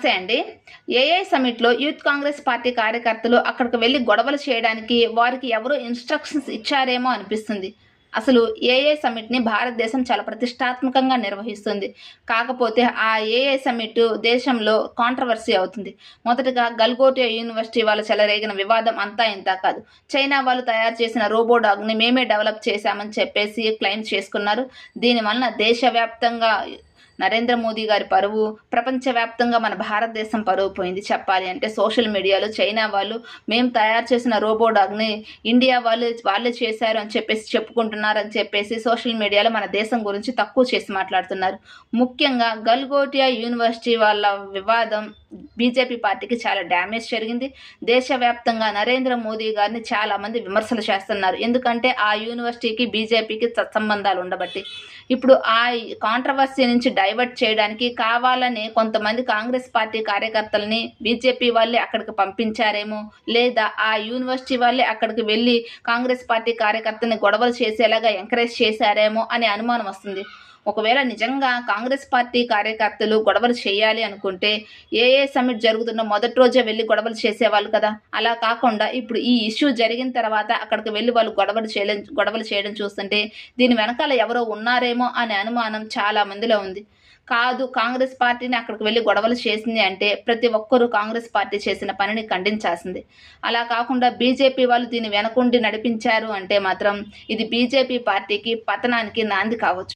నమస్తే అండి. AI సమిట్‌లో youth Congress party కార్యకర్తలు అక్కడికి వెళ్లి గొడవలు చేయడానికి వారికి ఎవరో ఇన్‌స్ట్రక్షన్స్ ఇచ్చారేమో అనిపిస్తుంది. అసలు ఏఐ సమిట్‌ని భారతదేశం చాలా ప్రతిష్టాత్మకంగా నిర్వహిస్తుంది. కాకపోతే ఆ ఏఐ సమిట్ దేశంలో కాంట్రోవర్సీ అవుతుంది. మొదటగా గల్గోటియా యూనివర్సిటీ వాళ్ళు చెలరేగిన వివాదం అంతా ఇంతా కాదు. చైనా వాళ్ళు తయారు చేసిన రోబో డాగ్‌ని మేమే డెవలప్ చేశామని చెప్పేసి క్లెయిమ్ చేసుకున్నారు. దీనివలన దేశవ్యాప్తంగా నరేంద్ర మోదీ గారి పరువు, ప్రపంచవ్యాప్తంగా మన భారతదేశం పరువు పోయింది చెప్పాలి అంటే. సోషల్ మీడియాలో చైనా వాళ్ళు మేము తయారు చేసిన రోబో డాగ్‌ని ఇండియా వాళ్ళే చేశారు అని చెప్పేసి చెప్పుకుంటున్నారని చెప్పేసి సోషల్ మీడియాలో మన దేశం గురించి తక్కువ చేసి మాట్లాడుతున్నారు. ముఖ్యంగా గల్గోటియా యూనివర్సిటీ వాళ్ళ వివాదం బీజేపీ పార్టీకి చాలా డ్యామేజ్ జరిగింది. దేశవ్యాప్తంగా నరేంద్ర మోదీ గారిని చాలామంది విమర్శలు చేస్తున్నారు. ఎందుకంటే ఆ యూనివర్సిటీకి బీజేపీకి సత్సంబంధాలు ఉండబట్టి. ఇప్పుడు ఆ కాంట్రవర్సీ నుంచి డైవర్ట్ చేయడానికి కావాలని కొంతమంది కాంగ్రెస్ పార్టీ కార్యకర్తలని బీజేపీ వాళ్ళే అక్కడికి పంపించారేమో, లేదా ఆ యూనివర్సిటీ వాళ్ళే అక్కడికి వెళ్ళి కాంగ్రెస్ పార్టీ కార్యకర్తని గొడవలు చేసేలాగా ఎంకరేజ్ చేశారేమో అనే అనుమానం వస్తుంది. ఒకవేళ నిజంగా కాంగ్రెస్ పార్టీ కార్యకర్తలు గొడవలు చేయాలి అనుకుంటే ఏఐ సమిట్ జరుగుతున్న మొదటి రోజే వెళ్ళి గొడవలు చేసేవాళ్ళు కదా. అలా కాకుండా ఇప్పుడు ఈ ఇష్యూ జరిగిన తర్వాత అక్కడికి వెళ్ళి వాళ్ళు గొడవలు చేయడం చూస్తుంటే దీని వెనకాల ఎవరో ఉన్నారేమో అనే అనుమానం చాలా మందిలో ఉంది. కాదు, కాంగ్రెస్ పార్టీని అక్కడికి వెళ్ళి గొడవలు చేసింది అంటే ప్రతి ఒక్కరూ కాంగ్రెస్ పార్టీ చేసిన పనిని ఖండించాల్సిందే. అలా కాకుండా బీజేపీ వాళ్ళు దీన్ని వెనకుండి నడిపించారు అంటే మాత్రం ఇది బీజేపీ పార్టీకి పతనానికి నాంది కావచ్చు.